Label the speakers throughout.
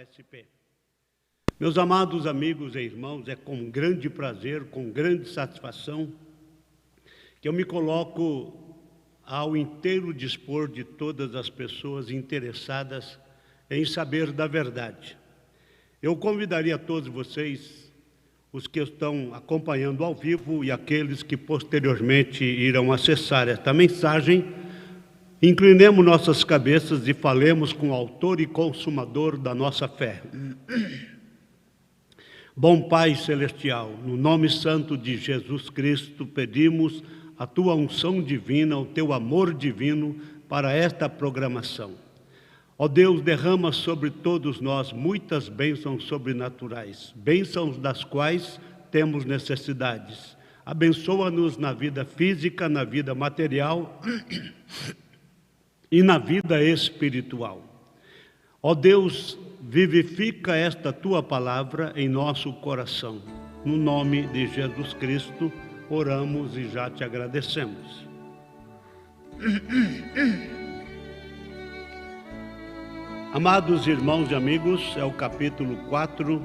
Speaker 1: OSP. Meus amados amigos e irmãos, é com grande prazer, com grande satisfação, que eu me coloco ao inteiro dispor de todas as pessoas interessadas em saber da verdade. Eu convidaria todos vocês, os que estão acompanhando ao vivo e aqueles que posteriormente irão acessar esta mensagem, inclinemos nossas cabeças e falemos com o autor e consumador da nossa fé. Bom Pai Celestial, no nome santo de Jesus Cristo, pedimos a Tua unção divina, o Teu amor divino para esta programação. Ó Deus, derrama sobre todos nós muitas bênçãos sobrenaturais, bênçãos das quais temos necessidades. Abençoa-nos na vida física, na vida material e na vida espiritual. Ó Deus, vivifica esta Tua palavra em nosso coração. No nome de Jesus Cristo, oramos e já Te agradecemos. Amados irmãos e amigos, é o capítulo 4,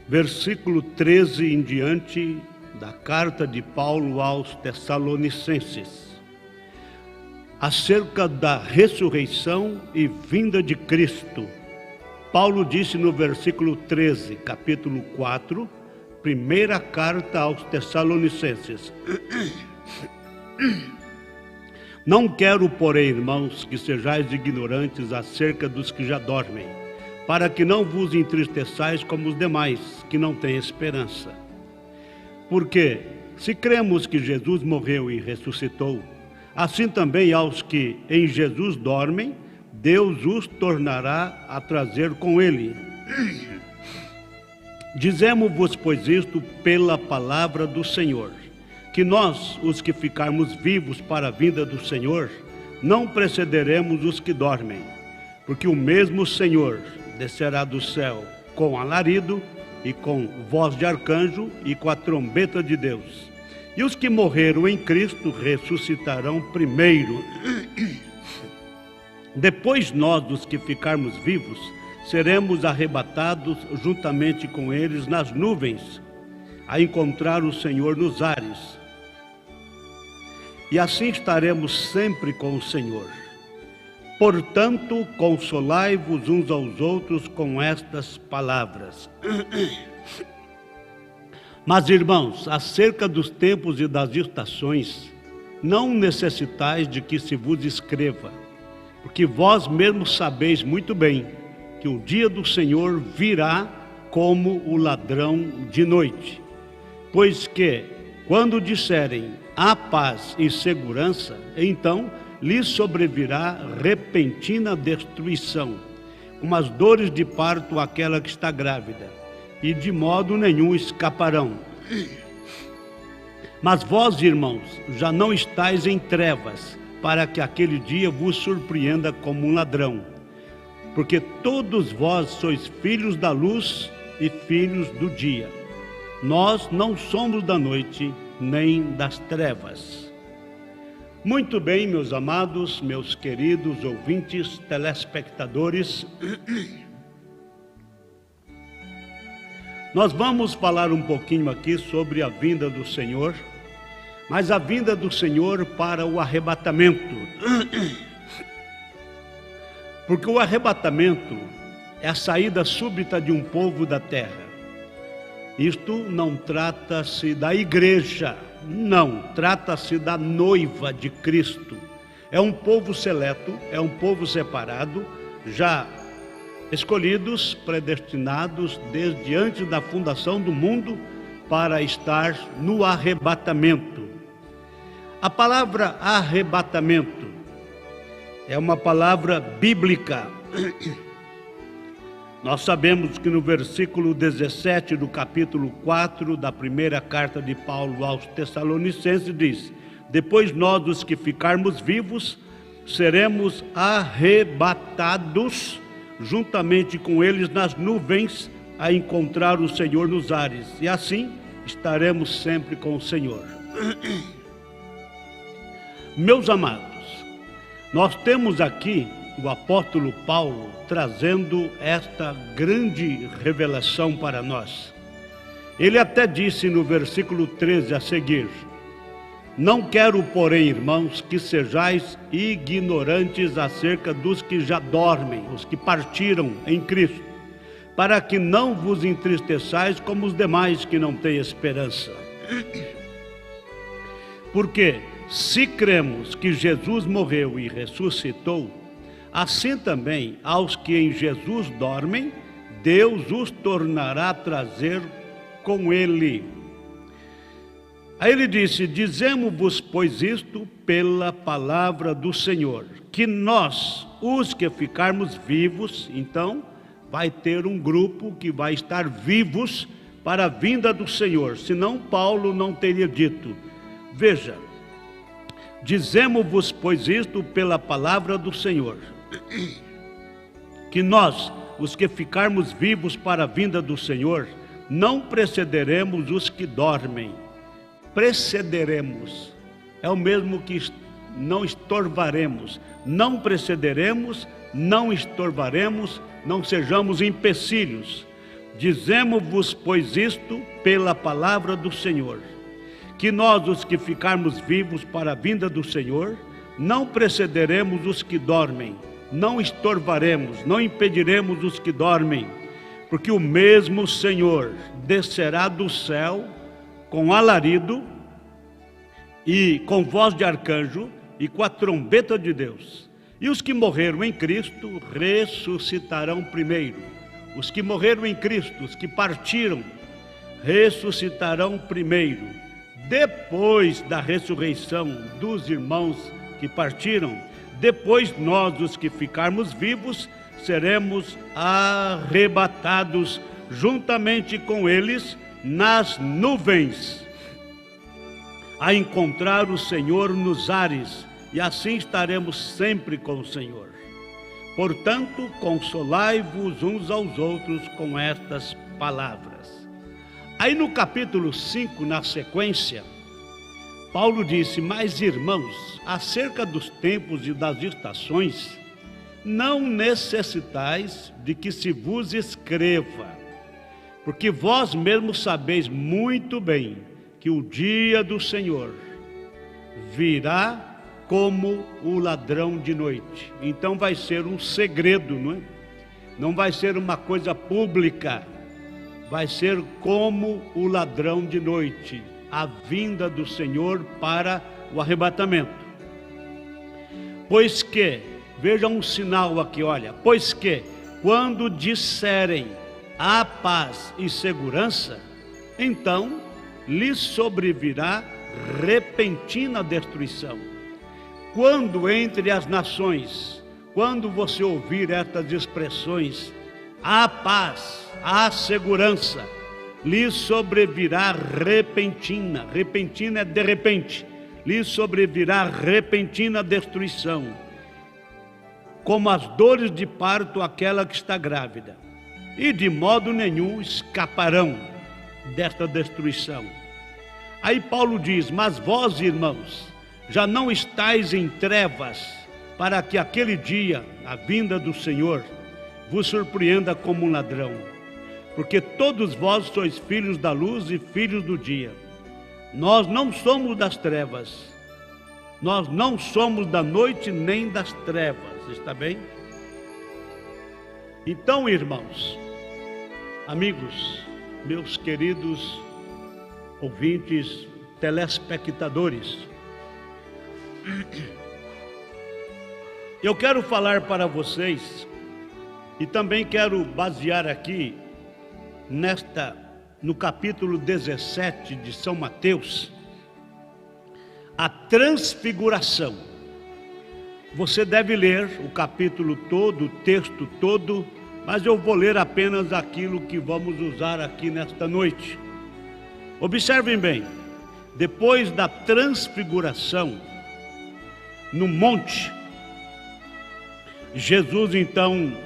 Speaker 1: versículo 13 em diante da carta de Paulo aos Tessalonicenses, acerca da ressurreição e vinda de Cristo. Paulo disse no versículo 13, capítulo 4, primeira carta aos Tessalonicenses: Não quero, porém, irmãos, que sejais ignorantes acerca dos que já dormem, para que não vos entristeçais como os demais, que não têm esperança. Porque, se cremos que Jesus morreu e ressuscitou, assim também aos que em Jesus dormem, Deus os tornará a trazer com Ele. Dizemos-vos, pois, isto pela palavra do Senhor, que nós, os que ficarmos vivos para a vinda do Senhor, não precederemos os que dormem, porque o mesmo Senhor descerá do céu com alarido e com voz de arcanjo e com a trombeta de Deus. E os que morreram em Cristo ressuscitarão primeiro. Depois nós, os que ficarmos vivos, seremos arrebatados juntamente com eles nas nuvens, a encontrar o Senhor nos ares. E assim estaremos sempre com o Senhor. Portanto, consolai-vos uns aos outros com estas palavras. Mas, irmãos, acerca dos tempos e das estações, não necessitais de que se vos escreva, porque vós mesmos sabeis muito bem que o dia do Senhor virá como o ladrão de noite. Pois que, quando disserem há paz e segurança, então lhes sobrevirá repentina destruição, como as dores de parto àquela que está grávida, e de modo nenhum escaparão. Mas vós, irmãos, já não estáis em trevas, para que aquele dia vos surpreenda como um ladrão. Porque todos vós sois filhos da luz e filhos do dia. Nós não somos da noite, nem das trevas. Muito bem, meus amados, meus queridos ouvintes, telespectadores, nós vamos falar um pouquinho aqui sobre a vinda do Senhor, mas a vinda do Senhor para o arrebatamento. Porque o arrebatamento é a saída súbita de um povo da terra. Isto não trata-se da igreja, não, trata-se da noiva de Cristo. É um povo seleto, é um povo separado, já escolhidos, predestinados desde antes da fundação do mundo para estar no arrebatamento. A palavra arrebatamento é uma palavra bíblica. Nós sabemos que no versículo 17 do capítulo 4 da primeira carta de Paulo aos Tessalonicenses diz: Depois nós, os que ficarmos vivos, seremos arrebatados juntamente com eles nas nuvens a encontrar o Senhor nos ares. E assim estaremos sempre com o Senhor. Meus amados, Nós temos aqui o apóstolo Paulo trazendo esta grande revelação para nós. Ele até disse no versículo 13 a seguir: não quero, porém, irmãos, que sejais ignorantes acerca dos que já dormem, os que partiram em Cristo, para que não vos entristeçais como os demais que não têm esperança. Porque se cremos que Jesus morreu e ressuscitou, assim também aos que em Jesus dormem, Deus os tornará a trazer com ele. Aí ele disse: dizemos-vos, pois, isto pela palavra do Senhor, que nós, os que ficarmos vivos, então vai ter um grupo que vai estar vivos para a vinda do Senhor, senão Paulo não teria dito. Veja, dizemos-vos, pois, isto pela palavra do Senhor, que nós, os que ficarmos vivos para a vinda do Senhor, não precederemos os que dormem. Precederemos é o mesmo que não estorvaremos. Não precederemos, não estorvaremos, não sejamos empecilhos. Dizemos-vos, pois, isto pela palavra do Senhor, que nós, os que ficarmos vivos para a vinda do Senhor, não precederemos os que dormem, não estorvaremos, não impediremos os que dormem, porque o mesmo Senhor descerá do céu com alarido e com voz de arcanjo e com a trombeta de Deus. E os que morreram em Cristo ressuscitarão primeiro. Os que morreram em Cristo, os que partiram, ressuscitarão primeiro. Depois da ressurreição dos irmãos que partiram, depois nós, os que ficarmos vivos, seremos arrebatados juntamente com eles nas nuvens, a encontrar o Senhor nos ares, e assim estaremos sempre com o Senhor. Portanto, consolai-vos uns aos outros com estas palavras. Aí no capítulo 5, na sequência, Paulo disse: mas irmãos, acerca dos tempos e das estações, não necessitais de que se vos escreva, porque vós mesmos sabeis muito bem que o dia do Senhor virá como o ladrão de noite. Então vai ser um segredo, não é? Não vai ser uma coisa pública, vai ser como o ladrão de noite, a vinda do Senhor para o arrebatamento. Pois que, veja um sinal aqui, olha, pois que quando disserem a paz e segurança, então lhes sobrevirá repentina destruição. Quando entre as nações, quando você ouvir estas expressões, a paz, a segurança, lhes sobrevirá repentina. Repentina é de repente. Lhes sobrevirá repentina destruição, como as dores de parto àquela que está grávida, e de modo nenhum escaparão desta destruição. Aí Paulo diz: mas vós, irmãos, já não estáis em trevas, para que aquele dia, a vinda do Senhor, vos surpreenda como um ladrão. Porque todos vós sois filhos da luz e filhos do dia. Nós não somos das trevas, nós não somos da noite nem das trevas, está bem? Então, irmãos, amigos, meus queridos ouvintes, telespectadores, eu quero falar para vocês, e também quero basear aqui no capítulo 17 de São Mateus, a transfiguração. Você deve ler o capítulo todo, o texto todo, mas eu vou ler apenas aquilo que vamos usar aqui nesta noite. Observem bem, depois da transfiguração no monte, Jesus então,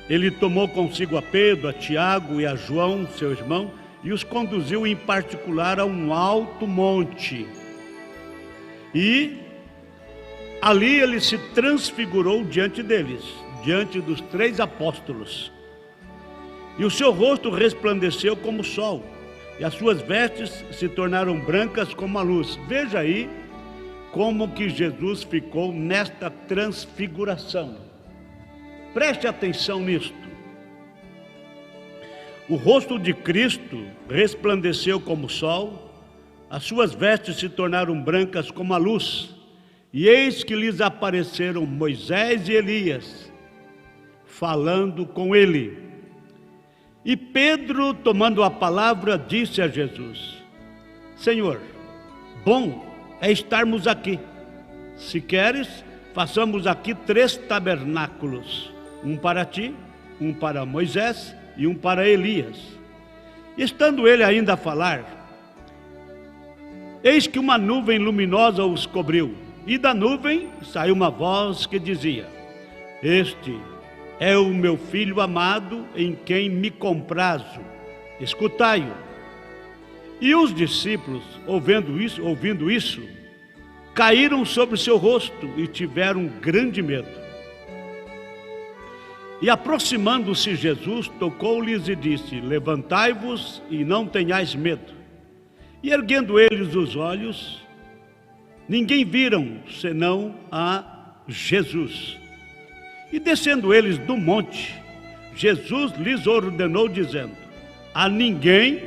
Speaker 1: ele tomou consigo a Pedro, a Tiago e a João, seu irmão, e os conduziu em particular a um alto monte. E Ali ele se transfigurou diante deles, diante dos 3 apóstolos. E o seu rosto resplandeceu como o sol, e as suas vestes se tornaram brancas como a luz. Veja aí como que Jesus ficou nesta transfiguração. Preste atenção nisto. O rosto de Cristo resplandeceu como o sol, as suas vestes se tornaram brancas como a luz, e eis que lhes apareceram Moisés e Elias, falando com ele. E Pedro, tomando a palavra, disse a Jesus: Senhor, bom é estarmos aqui. Se queres, façamos aqui 3 tabernáculos, um para ti, um para Moisés e um para Elias. Estando ele ainda a falar, eis que uma nuvem luminosa os cobriu, e da nuvem saiu uma voz que dizia: Este é o meu filho amado, em quem me comprazo, escutai-o. E os discípulos, ouvindo isso, caíram sobre o seu rosto e tiveram grande medo. E aproximando-se Jesus, tocou-lhes e disse: Levantai-vos e não tenhais medo. E erguendo eles os olhos, ninguém viram senão a Jesus. E descendo eles do monte, Jesus lhes ordenou, dizendo: A ninguém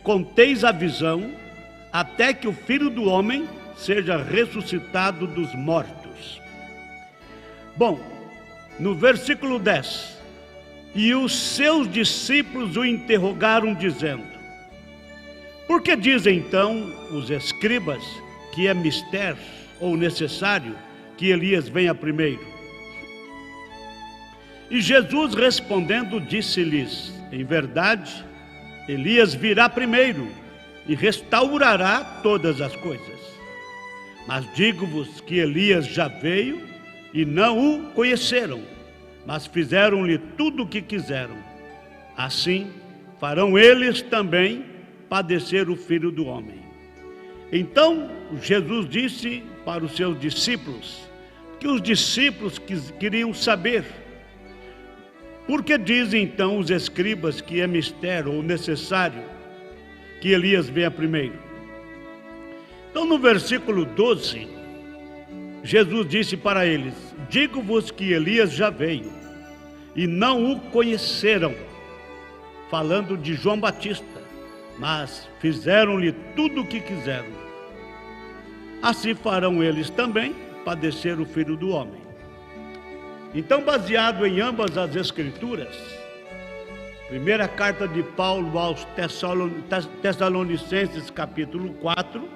Speaker 1: conteis a visão, até que o Filho do Homem seja ressuscitado dos mortos. Bom, no versículo 10, e os seus discípulos o interrogaram, dizendo: Por que dizem então os escribas que é mister ou necessário que Elias venha primeiro? E Jesus respondendo disse-lhes: Em verdade, Elias virá primeiro e restaurará todas as coisas. Mas digo-vos que Elias já veio e não o conheceram, mas fizeram-lhe tudo o que quiseram. Assim farão eles também padecer o Filho do Homem. Então Jesus disse para os seus discípulos, que os discípulos queriam saber: Por que dizem então os escribas que é mister ou necessário que Elias venha primeiro? Então no versículo 12, Jesus disse para eles: Digo-vos que Elias já veio e não o conheceram, falando de João Batista, mas fizeram-lhe tudo o que quiseram. Assim farão eles também padecer o Filho do Homem. Então, baseado em ambas as Escrituras, primeira carta de Paulo aos Tessalonicenses, capítulo 4,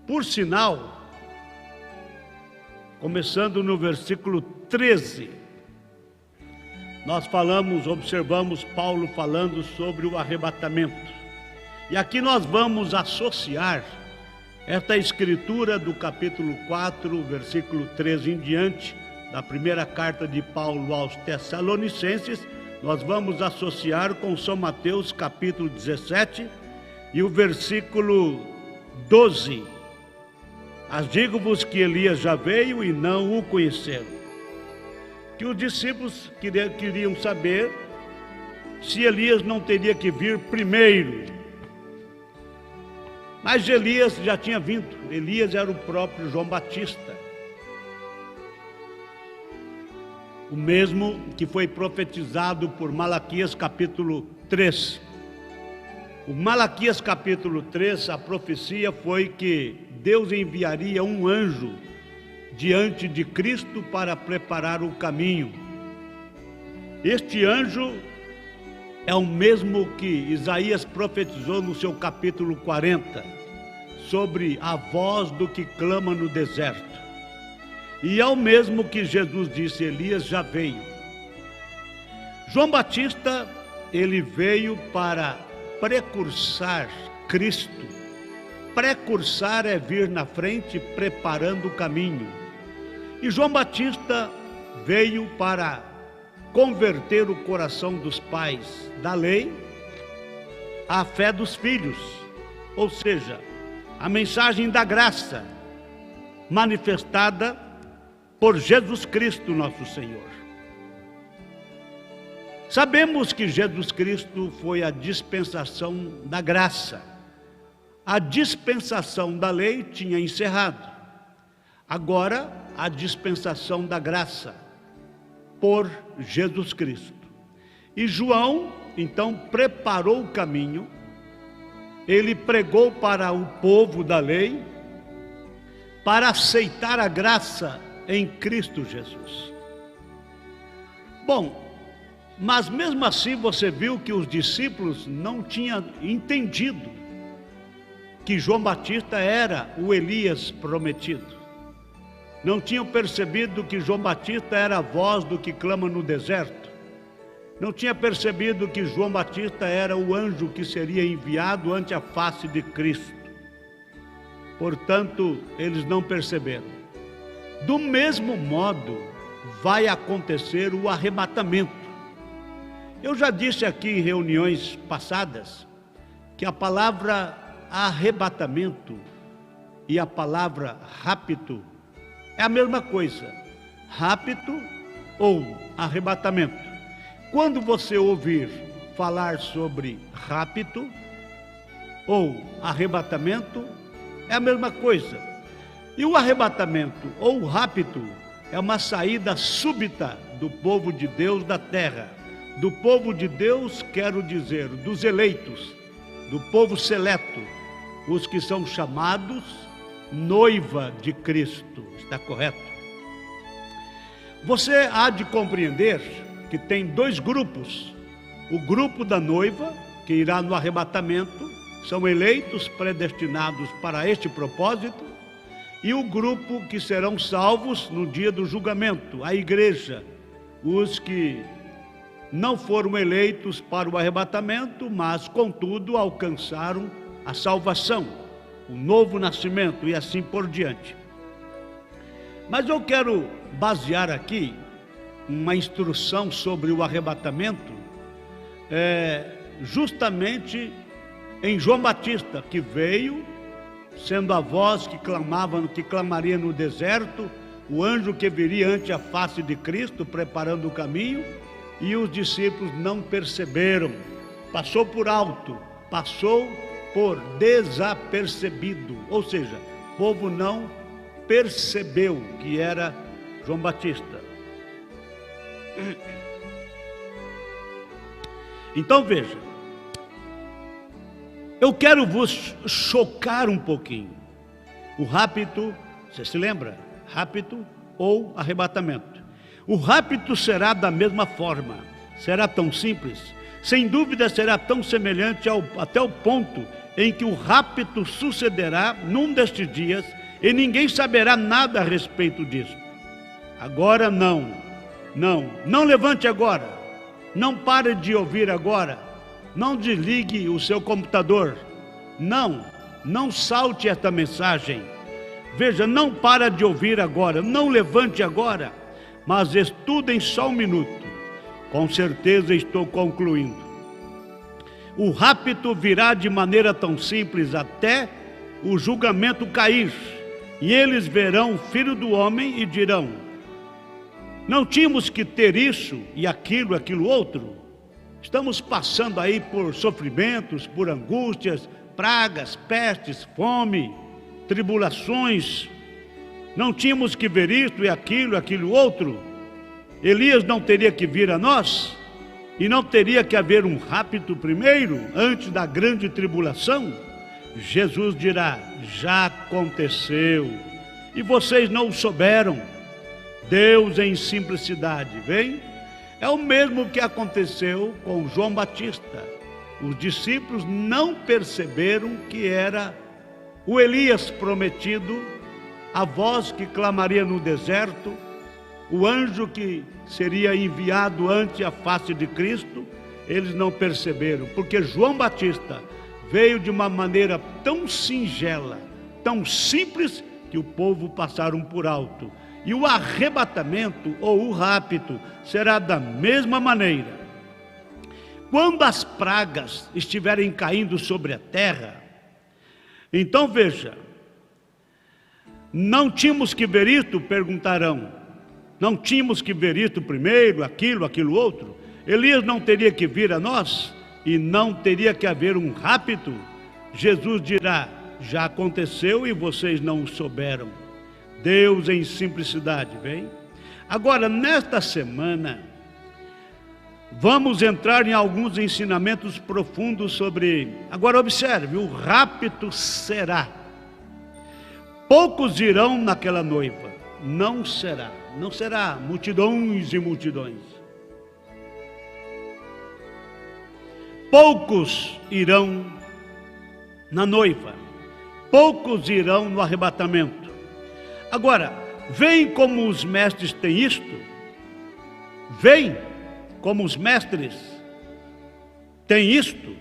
Speaker 1: por sinal, começando no versículo 13, nós observamos Paulo falando sobre o arrebatamento. E aqui nós vamos associar esta escritura do capítulo 4, versículo 13 em diante, da primeira carta de Paulo aos Tessalonicenses, nós vamos associar com São Mateus capítulo 17 e o versículo 12. As digo-vos que Elias já veio e não o conheceram. Que os discípulos queriam saber se Elias não teria que vir primeiro. Mas Elias já tinha vindo. Elias era o próprio João Batista, o mesmo que foi profetizado por Malaquias capítulo 3. O Malaquias capítulo 3, a profecia foi que Deus enviaria um anjo diante de Cristo para preparar o caminho. Este anjo é o mesmo que Isaías profetizou no seu capítulo 40, sobre a voz do que clama no deserto. E é o mesmo que Jesus disse: Elias já veio. João Batista, ele veio para precursar Cristo. Precursar é vir na frente preparando o caminho. E João Batista veio para converter o coração dos pais da lei à fé dos filhos, ou seja, a mensagem da graça. manifestada por Jesus Cristo, nosso Senhor. Sabemos que Jesus Cristo foi a dispensação da graça. A dispensação da lei tinha encerrado. Agora, a dispensação da graça por Jesus Cristo. E João, então, preparou o caminho. Ele pregou para o povo da lei para aceitar a graça em Cristo Jesus. Bom, mas mesmo assim você viu que os discípulos não tinham entendido que João Batista era o Elias prometido. Não tinham percebido que João Batista era a voz do que clama no deserto. Não tinha percebido que João Batista era o anjo que seria enviado ante a face de Cristo. Portanto, eles não perceberam. Do mesmo modo, vai acontecer o arrebatamento. Eu já disse aqui em reuniões passadas que a palavra arrebatamento e a palavra rapto é a mesma coisa. Rapto ou arrebatamento. Quando você ouvir falar sobre rapto ou arrebatamento, é a mesma coisa. E o arrebatamento ou o rapto é uma saída súbita do povo de Deus da terra. Do povo de Deus, quero dizer, dos eleitos, do povo seleto, os que são chamados noiva de Cristo. Está correto? Você há de compreender que tem dois grupos. O grupo da noiva, que irá no arrebatamento, são eleitos predestinados para este propósito, e o grupo que serão salvos no dia do julgamento, a igreja, os que não foram eleitos para o arrebatamento, mas contudo alcançaram a salvação, o novo nascimento e assim por diante. Mas eu quero basear aqui uma instrução sobre o arrebatamento, justamente em João Batista, que veio sendo a voz que clamaria no deserto, o anjo que viria ante a face de Cristo, preparando o caminho, e os discípulos não perceberam, passou por alto, passou por desapercebido, ou seja, o povo não percebeu que era João Batista. Então veja, eu quero vos chocar um pouquinho. O rapto, você se lembra? Rapto ou arrebatamento. O rapto será da mesma forma, será tão simples, sem dúvida será tão semelhante até o ponto em que o rapto sucederá num destes dias e ninguém saberá nada a respeito disso. Agora não levante agora, não pare de ouvir agora, não desligue o seu computador, não salte esta mensagem. Veja, não para de ouvir agora, não levante agora, mas estudem só um minuto. Com certeza estou concluindo. O rapto virá de maneira tão simples até o julgamento cair, e eles verão o Filho do Homem e dirão: não tínhamos que ter isso e aquilo outro? Estamos passando aí por sofrimentos, por angústias, pragas, pestes, fome, tribulações. Não tínhamos que ver isto e aquilo outro? Elias não teria que vir a nós? E não teria que haver um rapto primeiro, antes da grande tribulação? Jesus dirá: já aconteceu, e vocês não o souberam. Deus em simplicidade, vem? É o mesmo que aconteceu com João Batista. Os discípulos não perceberam que era o Elias prometido, a voz que clamaria no deserto, o anjo que seria enviado ante a face de Cristo. Eles não perceberam, porque João Batista veio de uma maneira tão singela, tão simples, que o povo passaram por alto. E o arrebatamento ou o rapto será da mesma maneira. Quando as pragas estiverem caindo sobre a terra, então veja, Não tínhamos que ver isto? Perguntarão. Não tínhamos que ver isto primeiro, aquilo outro? Elias não teria que vir a nós? E não teria que haver um rapto? Jesus dirá: já aconteceu e vocês não o souberam. Deus em simplicidade, vem? Agora, nesta semana, vamos entrar em alguns ensinamentos profundos sobre... Agora observe, o rapto será. Poucos irão naquela noiva. Não será multidões e multidões. Poucos irão na noiva. Poucos irão no arrebatamento. Agora, veem como os mestres têm isto? Veem como os mestres têm isto?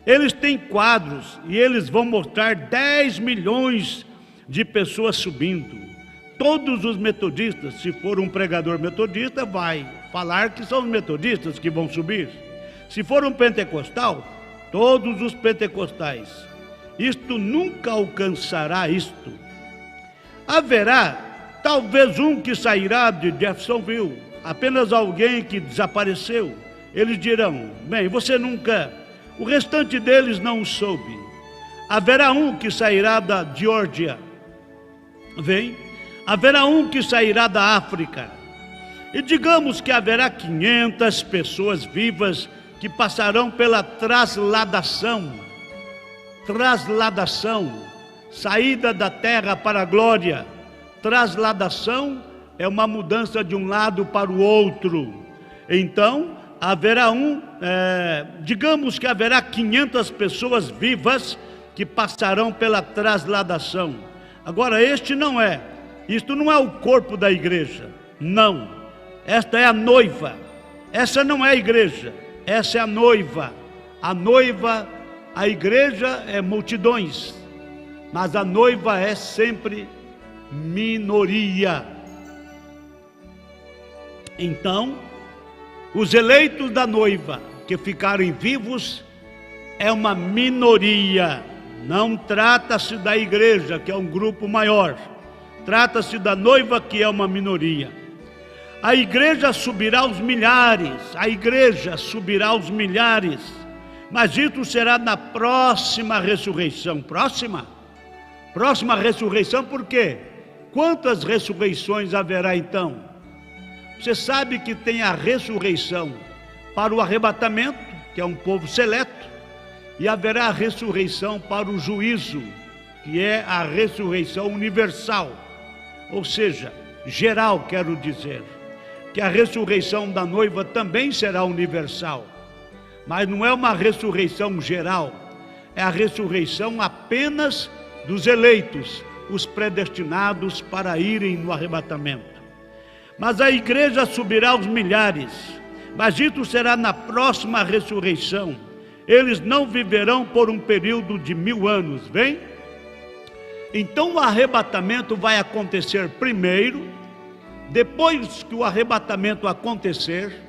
Speaker 1: Eles têm quadros e eles vão mostrar 10 milhões de pessoas subindo. Todos os metodistas, se for um pregador metodista, vai falar que são os metodistas que vão subir. Se for um pentecostal, todos os pentecostais. Isto nunca alcançará isto. Haverá talvez um que sairá de Jeffersonville, apenas alguém que desapareceu. Eles dirão: bem, você nunca... O restante deles não soube. Haverá um que sairá da Geórgia. Vem. Haverá um que sairá da África. E digamos que haverá 500 pessoas vivas que passarão pela trasladação. Trasladação. Saída da terra para a glória. Trasladação é uma mudança de um lado para o outro. Então, haverá digamos que haverá 500 pessoas vivas que passarão pela trasladação. Agora, isto não é o corpo da igreja, não. Esta é a noiva. Essa não é a igreja, essa é a noiva. A noiva, a igreja é multidões, mas a noiva é sempre minoria. Então, os eleitos da noiva que ficarem vivos é uma minoria. Não trata-se da igreja, que é um grupo maior. Trata-se da noiva, que é uma minoria. A igreja subirá aos milhares. A igreja subirá aos milhares. Mas isso será na próxima ressurreição. Próxima ressurreição, por quê? Quantas ressurreições haverá então? Você sabe que tem a ressurreição para o arrebatamento, que é um povo seleto, e haverá a ressurreição para o juízo, que é a ressurreição universal, ou seja, geral, quero dizer, que a ressurreição da noiva também será universal, mas não é uma ressurreição geral, é a ressurreição apenas dos eleitos, os predestinados para irem no arrebatamento. Mas a igreja subirá aos milhares, mas isso será na próxima ressurreição. Eles não viverão por um período de 1000 anos, vem? Então o arrebatamento vai acontecer primeiro. Depois que o arrebatamento acontecer,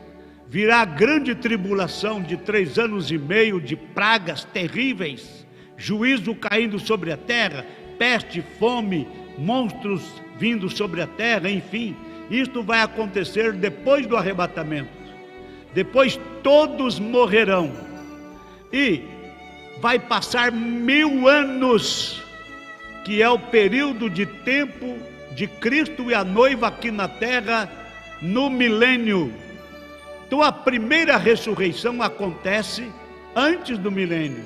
Speaker 1: virá a grande tribulação de 3 anos e meio de pragas terríveis, juízo caindo sobre a terra, peste, fome, monstros vindo sobre a terra, enfim. Isto vai acontecer depois do arrebatamento. Depois todos morrerão. E vai passar 1000 anos, que é o período de tempo de Cristo e a noiva aqui na terra, no milênio. Então a primeira ressurreição acontece antes do milênio.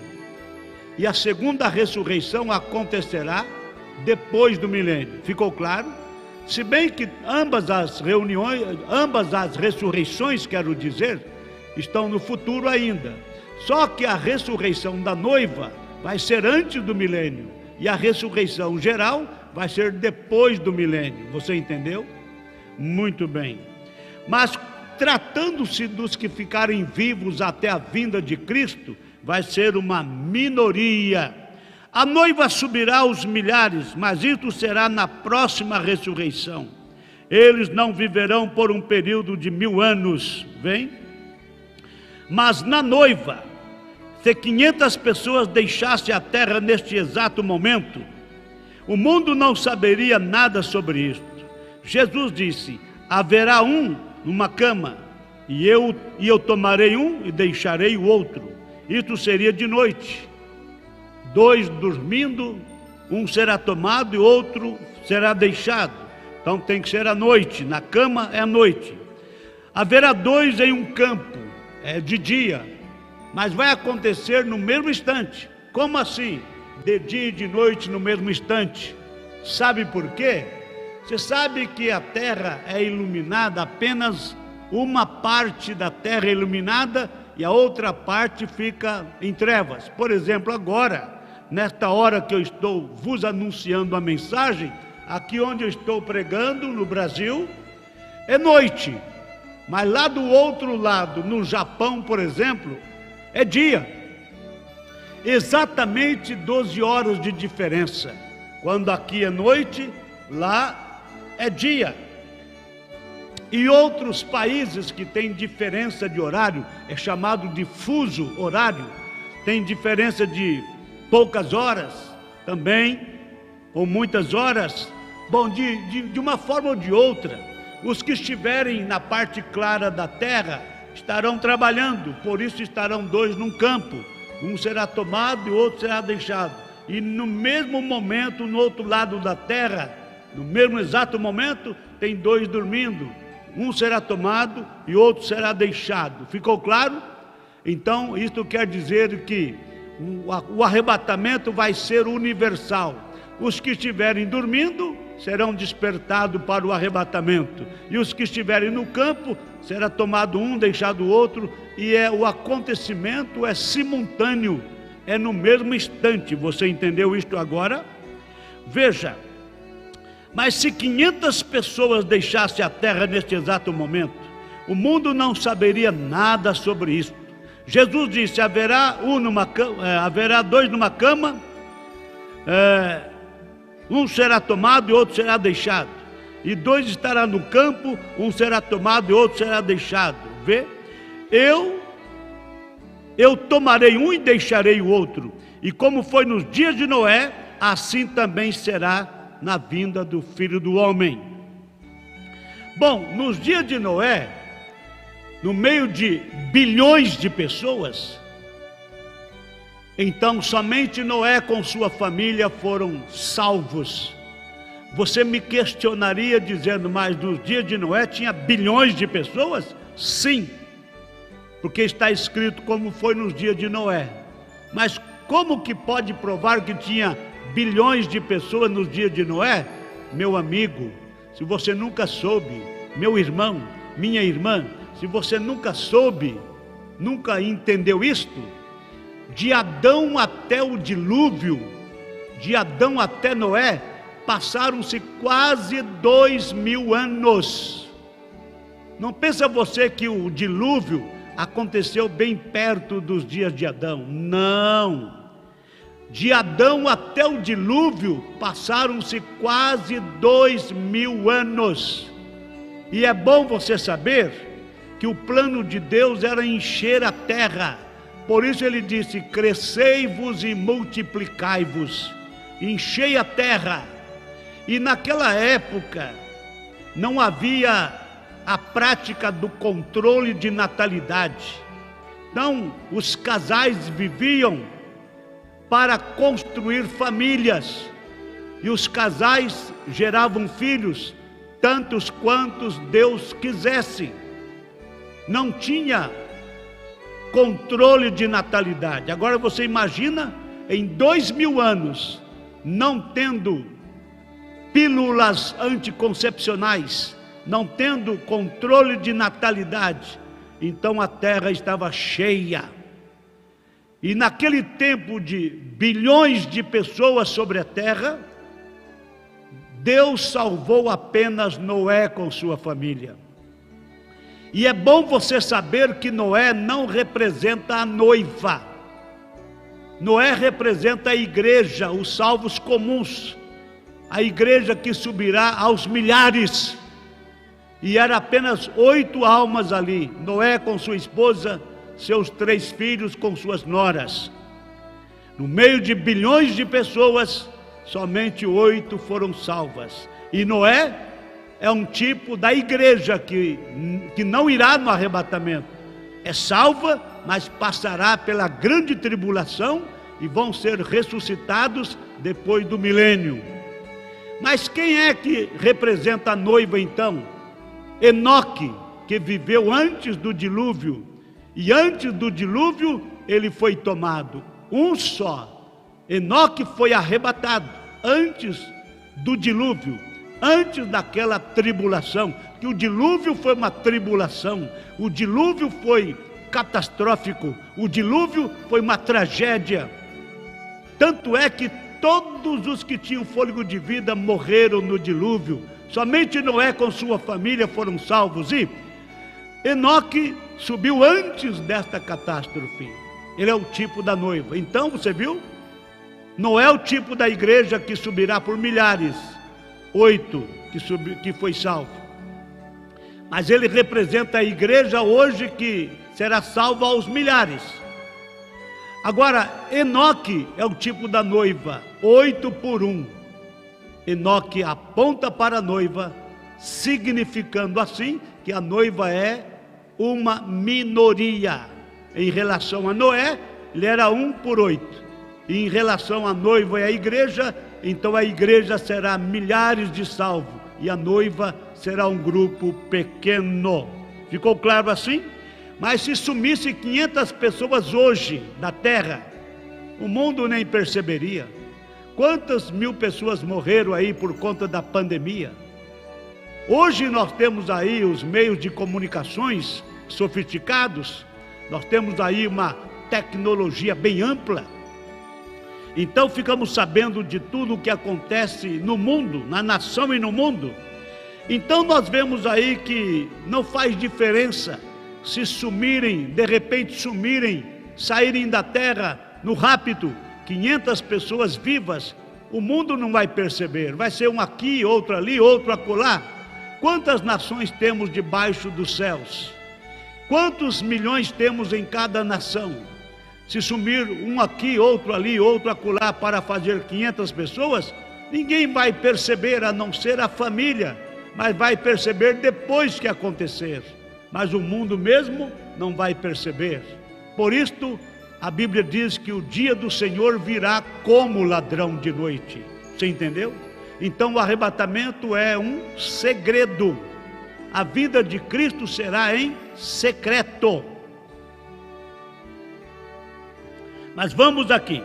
Speaker 1: E a segunda ressurreição acontecerá depois do milênio. Ficou claro? Se bem que ambas as ressurreições, quero dizer, estão no futuro ainda. Só que a ressurreição da noiva vai ser antes do milênio e a ressurreição geral vai ser depois do milênio. Você entendeu? Muito bem. Mas tratando-se dos que ficarem vivos até a vinda de Cristo, vai ser uma minoria. A noiva subirá aos milhares, mas isso será na próxima ressurreição. Eles não viverão por um período de 1000 anos, vem? Mas na noiva, se 500 pessoas deixassem a terra neste exato momento, O mundo não saberia nada sobre isto. Jesus disse: haverá um numa cama, e eu tomarei um e deixarei o outro. Isto seria de noite. 2 dormindo, um será tomado e outro será deixado. Então tem que ser à noite, na cama é à noite. Haverá 2 em um campo, é de dia, mas vai acontecer no mesmo instante. Como assim? De dia e de noite no mesmo instante. Sabe por quê? Você sabe que a terra é iluminada, apenas uma parte da terra é iluminada e a outra parte fica em trevas. Por exemplo, agora, nesta hora que eu estou vos anunciando a mensagem, aqui onde eu estou pregando, no Brasil, é noite. Mas lá do outro lado, no Japão, por exemplo, é dia. Exatamente 12 horas de diferença. Quando aqui é noite, lá é dia. E outros países que têm diferença de horário, é chamado de fuso horário, tem diferença de poucas horas, também, ou muitas horas. Bom, de uma forma ou de outra, os que estiverem na parte clara da terra estarão trabalhando, por isso estarão 2 num campo, um será tomado e o outro será deixado. E no mesmo momento, no outro lado da terra, no mesmo exato momento, tem 2 dormindo, um será tomado e outro será deixado. Ficou claro? Então, isto quer dizer que o arrebatamento vai ser universal. Os que estiverem dormindo serão despertados para o arrebatamento, e os que estiverem no campo será tomado um, deixado o outro, e o acontecimento é simultâneo, é no mesmo instante. Você entendeu isto agora? Veja, mas se 500 pessoas deixassem a terra neste exato momento, o mundo não saberia nada sobre isso. Jesus disse: haverá 2 numa cama, um será tomado e outro será deixado. E 2 estará no campo, um será tomado e outro será deixado. Vê? Eu tomarei um e deixarei o outro. E como foi nos dias de Noé, assim também será na vinda do Filho do Homem. Bom, nos dias de Noé, no meio de bilhões de pessoas, então somente Noé com sua família foram salvos. Você me questionaria dizendo: mas nos dias de Noé tinha bilhões de pessoas? Sim, porque está escrito como foi nos dias de Noé. Mas como que pode provar que tinha bilhões de pessoas nos dias de Noé? Meu amigo, se você nunca soube, meu irmão, minha irmã, se você nunca soube, nunca entendeu isto, de Adão até o dilúvio, de Adão até Noé, passaram-se quase 2000 anos. Não pensa você que o dilúvio aconteceu bem perto dos dias de Adão. Não. De Adão até o dilúvio passaram-se quase 2000 anos. E é bom você saber que o plano de Deus era encher a terra. Por isso ele disse: crescei-vos e multiplicai-vos, enchei a terra. E naquela época não havia a prática do controle de natalidade. Então os casais viviam para construir famílias, e os casais geravam filhos, tantos quantos Deus quisesse. Não tinha controle de natalidade. Agora você imagina, em 2000 anos, não tendo pílulas anticoncepcionais, não tendo controle de natalidade, então a terra estava cheia. E naquele tempo de bilhões de pessoas sobre a terra, Deus salvou apenas Noé com sua família. E é bom você saber que Noé não representa a noiva. Noé representa a igreja, os salvos comuns, a igreja que subirá aos milhares. E era apenas 8 almas ali, Noé com sua esposa, seus 3 filhos com suas noras. No meio de bilhões de pessoas, somente 8 foram salvas. E Noé é um tipo da igreja que não irá no arrebatamento. É salva, mas passará pela grande tribulação e vão ser ressuscitados depois do milênio. Mas quem é que representa a noiva então? Enoque, que viveu antes do dilúvio. E antes do dilúvio ele foi tomado. Um só. Enoque foi arrebatado antes do dilúvio, antes daquela tribulação. Que o dilúvio foi uma tribulação. O dilúvio foi catastrófico. O dilúvio foi uma tragédia. Tanto é que todos os que tinham fôlego de vida morreram no dilúvio. Somente Noé com sua família foram salvos. E Enoque subiu antes desta catástrofe. Ele é o tipo da noiva. Então, você viu? Noé é o tipo da igreja que subirá por milhares. 8 que foi salvo. Mas ele representa a igreja hoje que será salva aos milhares. Agora, Enoque é o tipo da noiva. 8 por 1. Enoque aponta para a noiva, significando assim que a noiva é uma minoria. Em relação a Noé, ele era 1 por 8. E em relação à noiva e à igreja, então a igreja será milhares de salvos e a noiva será um grupo pequeno. Ficou claro assim? Mas se sumisse 500 pessoas hoje da terra, o mundo nem perceberia. Quantas mil pessoas morreram aí por conta da pandemia? Hoje nós temos aí os meios de comunicações sofisticados, nós temos aí uma tecnologia bem ampla. Então ficamos sabendo de tudo o que acontece no mundo, na nação e no mundo. Então nós vemos aí que não faz diferença se sumirem, de repente sumirem, saírem da terra no rápido, 500 pessoas vivas, o mundo não vai perceber, vai ser um aqui, outro ali, outro acolá. Quantas nações temos debaixo dos céus? Quantos milhões temos em cada nação? Se sumir um aqui, outro ali, outro acolá para fazer 500 pessoas, ninguém vai perceber a não ser a família, mas vai perceber depois que acontecer. Mas o mundo mesmo não vai perceber. Por isto, a Bíblia diz que o dia do Senhor virá como ladrão de noite. Você entendeu? Então o arrebatamento é um segredo. A vida de Cristo será em secreto. Mas vamos aqui.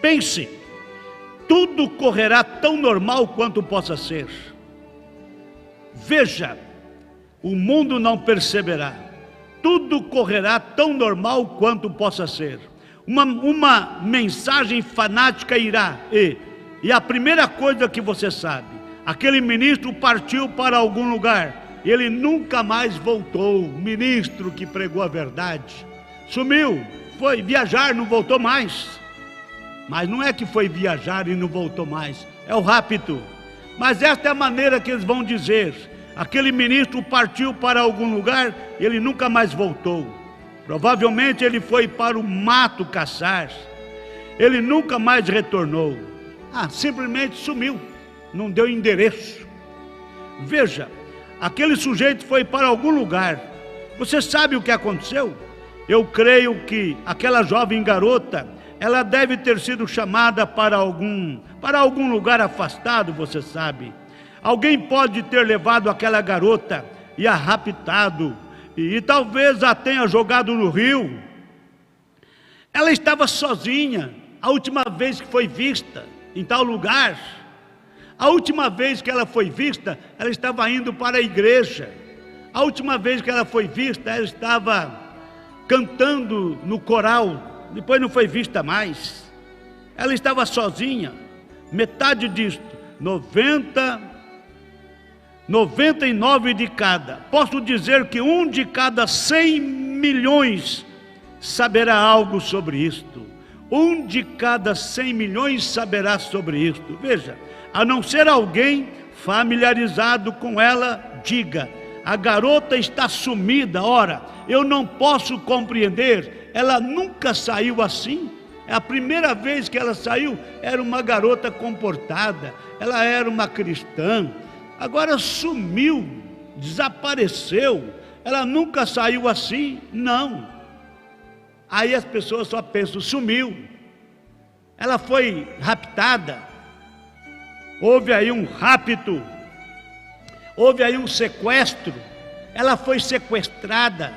Speaker 1: Pense, tudo correrá tão normal quanto possa ser. Veja, o mundo não perceberá. Tudo correrá tão normal quanto possa ser. Uma mensagem fanática irá. E a primeira coisa que você sabe, aquele ministro partiu para algum lugar. Ele nunca mais voltou. O ministro que pregou a verdade sumiu, foi viajar, não voltou mais. Mas não é que foi viajar e não voltou mais, é o rapto. Mas esta é a maneira que eles vão dizer: aquele ministro partiu para algum lugar, ele nunca mais voltou. Provavelmente ele foi para o mato caçar, ele nunca mais retornou. Simplesmente sumiu, não deu endereço. Veja, aquele sujeito foi para algum lugar. Você sabe o que aconteceu? Eu creio que aquela jovem garota, ela deve ter sido chamada para algum lugar afastado, você sabe. Alguém pode ter levado aquela garota e a raptado, e talvez a tenha jogado no rio. Ela estava sozinha, a última vez que foi vista em tal lugar. A última vez que ela foi vista, ela estava indo para a igreja. A última vez que ela foi vista, ela estava cantando no coral. Depois não foi vista mais. Ela estava sozinha. Metade disto, 99 de cada. Posso dizer que 1 de cada 100 milhões saberá algo sobre isto. 1 de cada 100 milhões saberá sobre isto. Veja, a não ser alguém familiarizado com ela, diga: a garota está sumida. Ora, eu não posso compreender, ela nunca saiu assim, A primeira vez que ela saiu, era uma garota comportada, ela era uma cristã. Agora sumiu, desapareceu. Ela nunca saiu assim, não. Aí as pessoas só pensam, sumiu. Ela foi raptada. Houve aí um rapto. Houve aí um sequestro. Ela foi sequestrada.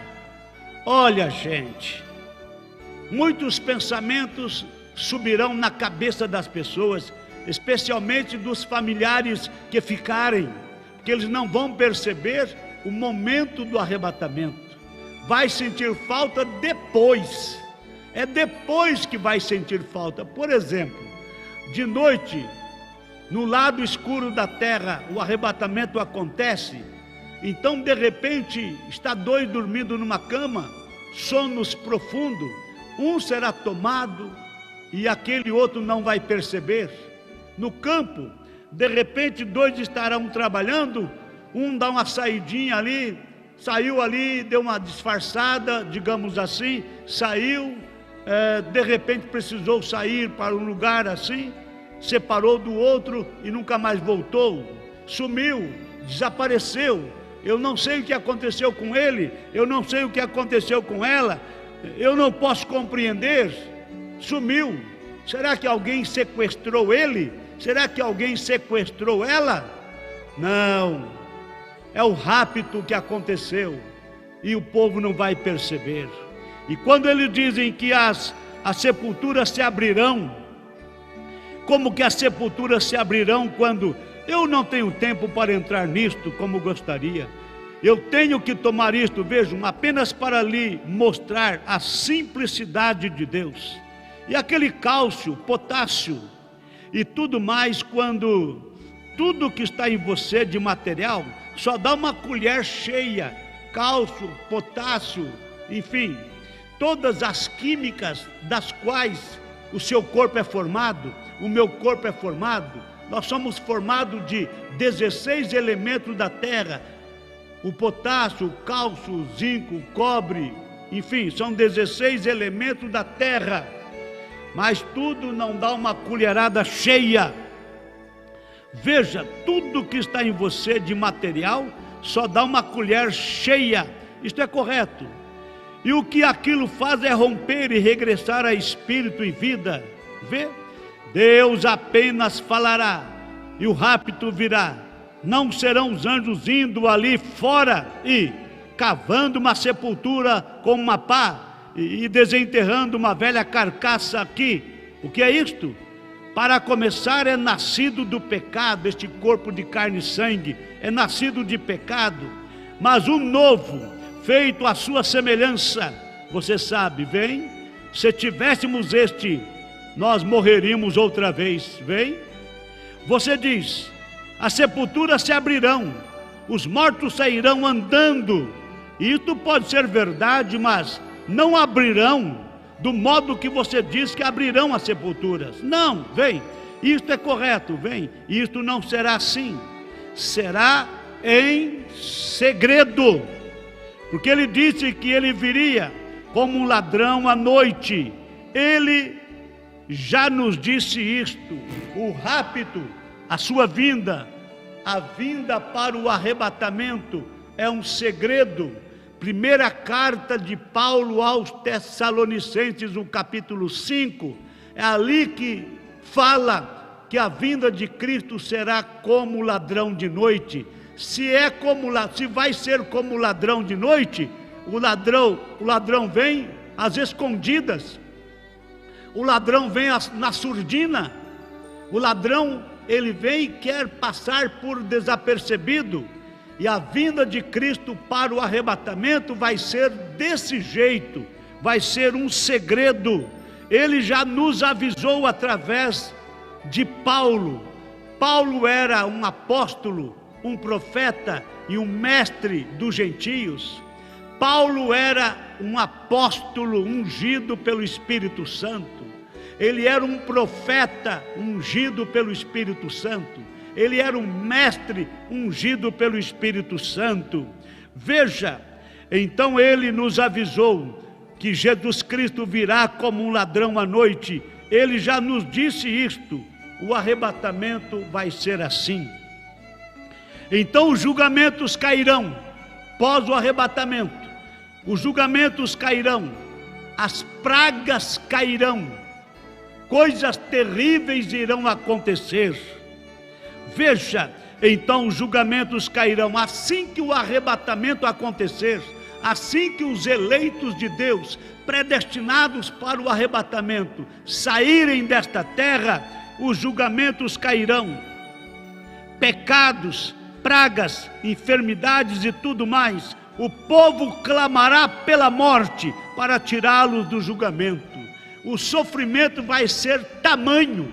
Speaker 1: Olha, gente, muitos pensamentos subirão na cabeça das pessoas, especialmente dos familiares que ficarem, porque eles não vão perceber o momento do arrebatamento. Vai sentir falta depois. É depois que vai sentir falta. Por exemplo, de noite, no lado escuro da terra, o arrebatamento acontece. Então, de repente, está dois dormindo numa cama, sonos profundos. Um será tomado e aquele outro não vai perceber. No campo, de repente, dois estarão trabalhando. Um dá uma saidinha ali, saiu ali, deu uma disfarçada, digamos assim, saiu, de repente precisou sair para um lugar assim, separou do outro e nunca mais voltou, sumiu, desapareceu. Eu não sei o que aconteceu com ele, eu não sei o que aconteceu com ela, eu não posso compreender. Sumiu. Será que alguém sequestrou ele? Será que alguém sequestrou ela? Não, é o rapto que aconteceu e o povo não vai perceber. E quando eles dizem que as sepulturas se abrirão, como que as sepulturas se abrirão quando eu não tenho tempo para entrar nisto como gostaria? Eu tenho que tomar isto, vejam, apenas para lhe mostrar a simplicidade de Deus. E aquele cálcio, potássio e tudo mais, quando tudo que está em você de material, só dá uma colher cheia, cálcio, potássio, enfim, todas as químicas das quais o seu corpo é formado, o meu corpo é formado. Nós somos formados de 16 elementos da terra, o potássio, o cálcio, o zinco, o cobre, enfim, são 16 elementos da terra, mas tudo não dá uma colherada cheia. Veja, tudo que está em você de material só dá uma colher cheia. Isto é correto. E o que aquilo faz é romper e regressar a espírito e vida. Vê? Deus apenas falará e o rapto virá. Não serão os anjos indo ali fora e cavando uma sepultura com uma pá e desenterrando uma velha carcaça aqui. O que é isto? Para começar, é nascido do pecado. Este corpo de carne e sangue é nascido de pecado, mas um novo, feito à sua semelhança. Você sabe, vem? Se tivéssemos este, nós morreríamos outra vez, vem? Você diz, as sepulturas se abrirão, os mortos sairão andando. E isto pode ser verdade, mas não abrirão do modo que você diz que abrirão as sepulturas. Não, vem, isto é correto, vem. Isto não será assim, será em segredo, porque ele disse que ele viria como um ladrão à noite. Ele já nos disse isto. O rapto, a sua vinda, a vinda para o arrebatamento é um segredo. Primeira carta de Paulo aos Tessalonicenses, o capítulo 5, é ali que fala que a vinda de Cristo será como ladrão de noite. Se vai ser como ladrão de noite, o ladrão vem às escondidas, o ladrão vem na surdina, o ladrão ele vem e quer passar por desapercebido. E a vinda de Cristo para o arrebatamento vai ser desse jeito, vai ser um segredo. Ele já nos avisou através de Paulo. Paulo era um apóstolo, um profeta e um mestre dos gentios. Paulo era um apóstolo ungido pelo Espírito Santo. Ele era um profeta ungido pelo Espírito Santo. Ele era um mestre ungido pelo Espírito Santo. Veja, então ele nos avisou que Jesus Cristo virá como um ladrão à noite. Ele já nos disse isto. O arrebatamento vai ser assim. Então os julgamentos cairão pós o arrebatamento. Os julgamentos cairão, as pragas cairão, coisas terríveis irão acontecer. Veja, então os julgamentos cairão assim que o arrebatamento acontecer, assim que os eleitos de Deus, predestinados para o arrebatamento, saírem desta terra, os julgamentos cairão. Pecados, pragas, enfermidades e tudo mais, o povo clamará pela morte para tirá-los do julgamento. O sofrimento vai ser tamanho,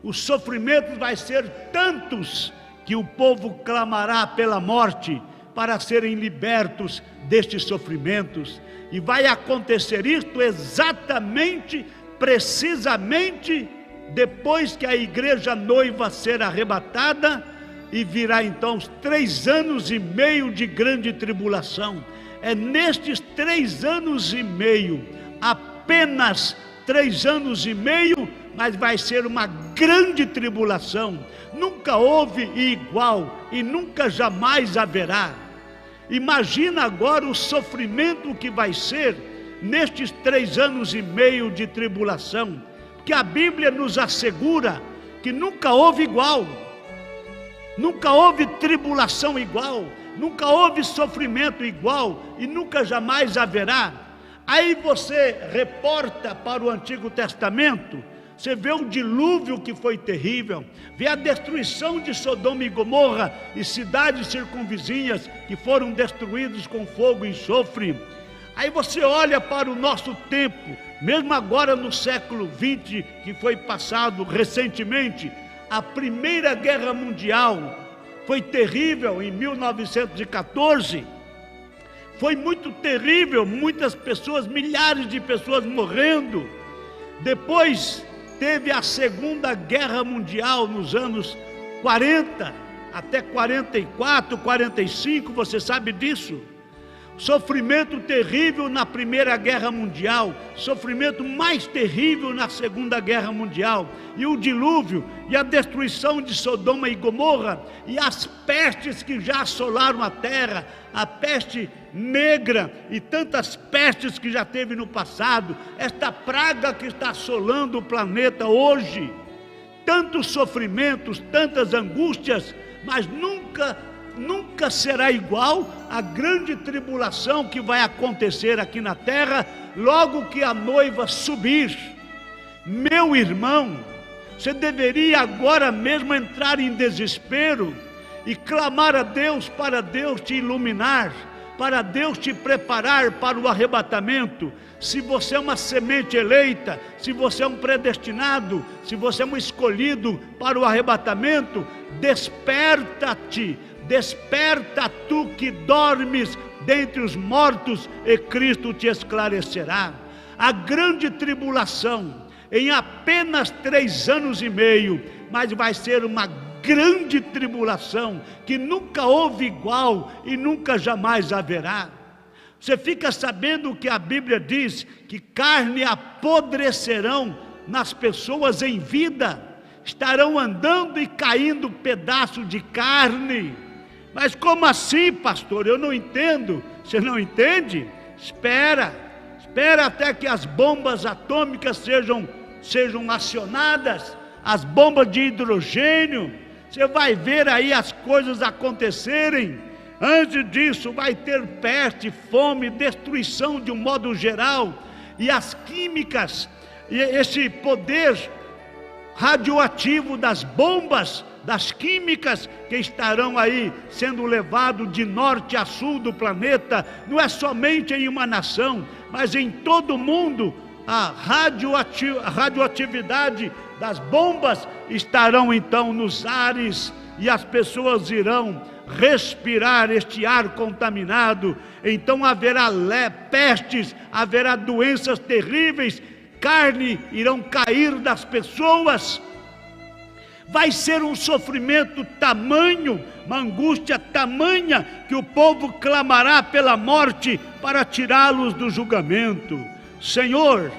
Speaker 1: os sofrimentos vai ser tantos, que o povo clamará pela morte para serem libertos destes sofrimentos. E vai acontecer isto exatamente, precisamente, depois que a igreja noiva ser arrebatada, e virá então os 3 anos e meio de grande tribulação. É nestes 3 anos e meio, apenas 3 anos e meio, mas vai ser uma grande tribulação. Nunca houve igual e nunca jamais haverá. Imagina agora o sofrimento que vai ser nestes 3 anos e meio de tribulação, porque a Bíblia nos assegura que nunca houve igual. Nunca houve tribulação igual, nunca houve sofrimento igual e nunca jamais haverá. Aí você reporta para o Antigo Testamento, você vê o dilúvio que foi terrível, vê a destruição de Sodoma e Gomorra e cidades circunvizinhas que foram destruídas com fogo e enxofre. Aí você olha para o nosso tempo, mesmo agora no século XX, que foi passado recentemente, a Primeira Guerra Mundial foi terrível em 1914, foi muito terrível, muitas pessoas, milhares de pessoas morrendo. Depois teve a Segunda Guerra Mundial nos anos 40, até 44, 45, você sabe disso? Sofrimento terrível na Primeira Guerra Mundial, sofrimento mais terrível na Segunda Guerra Mundial, e o dilúvio, e a destruição de Sodoma e Gomorra, e as pestes que já assolaram a terra, a peste negra e tantas pestes que já teve no passado, esta praga que está assolando o planeta hoje, tantos sofrimentos, tantas angústias, mas nunca será igual a grande tribulação que vai acontecer aqui na terra, logo que a noiva subir. Meu irmão, você deveria agora mesmo entrar em desespero e clamar a Deus, para Deus te iluminar, para Deus te preparar para o arrebatamento. Se você é uma semente eleita, se você é um predestinado, se você é um escolhido para o arrebatamento, desperta-te. Desperta tu que dormes dentre os mortos, e Cristo te esclarecerá. A grande tribulação, em apenas 3 anos e meio, mas vai ser uma grande tribulação, que nunca houve igual e nunca jamais haverá. Você fica sabendo que a Bíblia diz que carne apodrecerão nas pessoas em vida, estarão andando e caindo pedaços de carne. Mas como assim, pastor? Eu não entendo. Você não entende? Espera até que as bombas atômicas sejam acionadas, as bombas de hidrogênio. Você vai ver aí as coisas acontecerem. Antes disso vai ter peste, fome, destruição de um modo geral, e as químicas, e esse poder radioativo das bombas, das químicas que estarão aí sendo levado de norte a sul do planeta, não é somente em uma nação, mas em todo o mundo. A radioatividade das bombas estarão então nos ares, e as pessoas irão respirar este ar contaminado. Então haverá pestes, haverá doenças terríveis, carne irão cair das pessoas. Vai ser um sofrimento tamanho, uma angústia tamanha, que o povo clamará pela morte para tirá-los do julgamento. Senhor,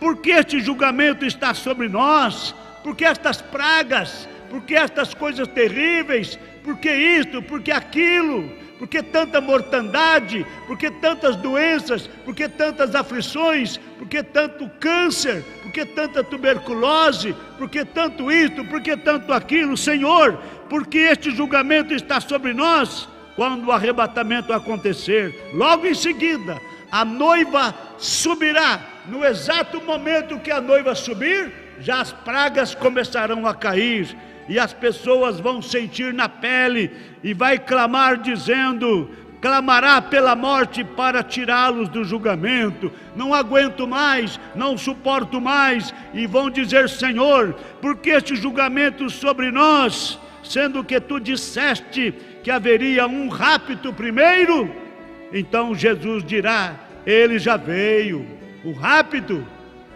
Speaker 1: por que este julgamento está sobre nós? Por que estas pragas? Por que estas coisas terríveis? Por que isto? Por que aquilo? Por que tanta mortandade? Por que tantas doenças? Por que tantas aflições? Por que tanto câncer? Por que tanta tuberculose? Por que tanto isto? Por que tanto aquilo? Senhor, por que este julgamento está sobre nós? Quando o arrebatamento acontecer, logo em seguida, a noiva subirá. No exato momento que a noiva subir, já as pragas começarão a cair, e as pessoas vão sentir na pele, e vai clamar dizendo, clamará pela morte para tirá-los do julgamento. Não aguento mais, não suporto mais, e vão dizer, Senhor, por que este julgamento sobre nós? Sendo que tu disseste que haveria um rapto primeiro? Então Jesus dirá, ele já veio. O rapto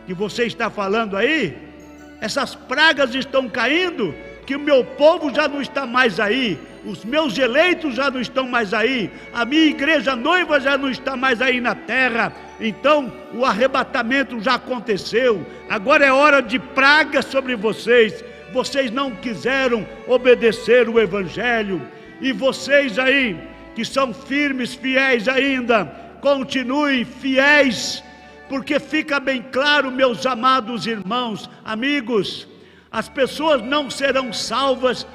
Speaker 1: que você está falando aí, essas pragas estão caindo, que o meu povo já não está mais aí, os meus eleitos já não estão mais aí, a minha igreja noiva já não está mais aí na terra. Então o arrebatamento já aconteceu, agora é hora de praga sobre vocês. Vocês não quiseram obedecer o Evangelho, e vocês aí, que são firmes, fiéis ainda, continuem fiéis, porque fica bem claro, meus amados irmãos, amigos, as pessoas não serão salvas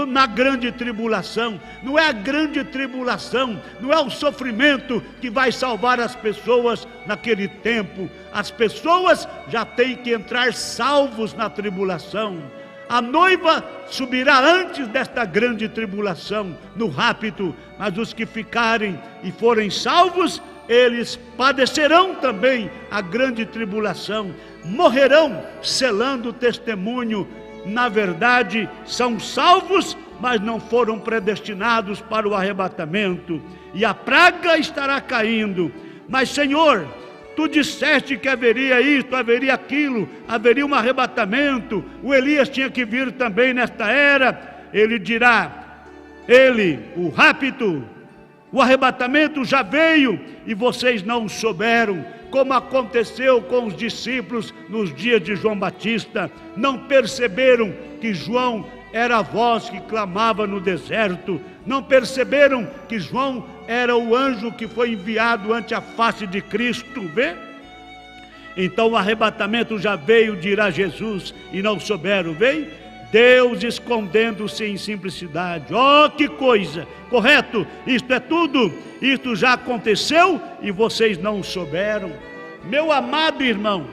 Speaker 1: na grande tribulação. Não é a grande tribulação, não é o sofrimento que vai salvar as pessoas naquele tempo. As pessoas já têm que entrar salvos na tribulação. A noiva subirá antes desta grande tribulação, no rapto, mas os que ficarem e forem salvos, eles padecerão também a grande tribulação, morrerão selando o testemunho. Na verdade, são salvos, mas não foram predestinados para o arrebatamento, e a praga estará caindo. Mas Senhor, tu disseste que haveria isto, haveria aquilo, haveria um arrebatamento, o Elias tinha que vir também nesta era. Ele dirá, o rapto, o arrebatamento já veio e vocês não souberam, como aconteceu com os discípulos nos dias de João Batista. Não perceberam que João era a voz que clamava no deserto, não perceberam que João era o anjo que foi enviado ante a face de Cristo, vê? Então o arrebatamento já veio, dirá Jesus, e não souberam, vê? Deus escondendo-se em simplicidade. Oh, que coisa, correto? Isto é tudo, isto já aconteceu e vocês não souberam. Meu amado irmão,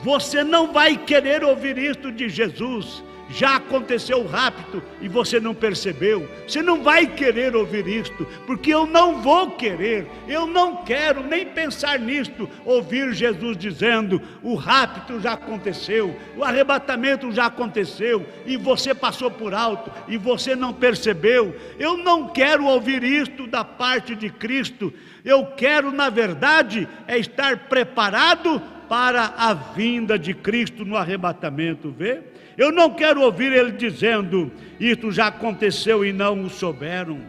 Speaker 1: você não vai querer ouvir isto de Jesus. Já aconteceu o rapto e você não percebeu. Você não vai querer ouvir isto, porque eu não vou querer, eu não quero nem pensar nisto, ouvir Jesus dizendo, o rapto já aconteceu, o arrebatamento já aconteceu, e você passou por alto, e você não percebeu. Eu não quero ouvir isto da parte de Cristo. Eu quero, na verdade, estar preparado para a vinda de Cristo no arrebatamento, vê? Eu não quero ouvir ele dizendo, isto já aconteceu e não o souberam.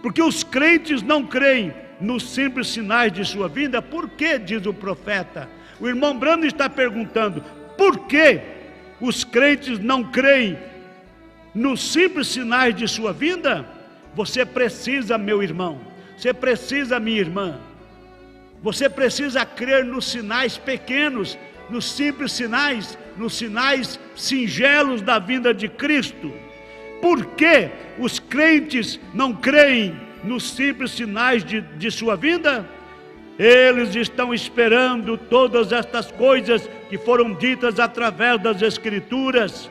Speaker 1: Porque os crentes não creem nos simples sinais de sua vinda. Por que, diz o profeta? O irmão Brando está perguntando, por que os crentes não creem nos simples sinais de sua vinda? Você precisa, meu irmão, você precisa, minha irmã, você precisa crer nos sinais pequenos, nos simples sinais, nos sinais singelos da vinda de Cristo. Por que os crentes não creem nos simples sinais de sua vinda? Eles estão esperando todas estas coisas que foram ditas através das Escrituras.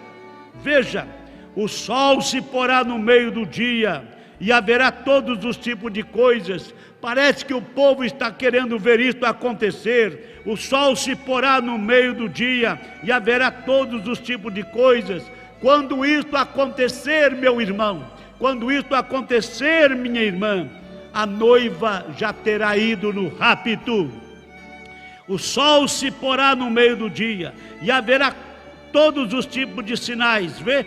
Speaker 1: Veja, o sol se porá no meio do dia e haverá todos os tipos de coisas. Parece que o povo está querendo ver isto acontecer. O sol se porá no meio do dia e haverá todos os tipos de coisas. Quando isto acontecer, meu irmão, quando isto acontecer, minha irmã, a noiva já terá ido no rapto. O sol se porá no meio do dia e haverá todos os tipos de sinais. Vê?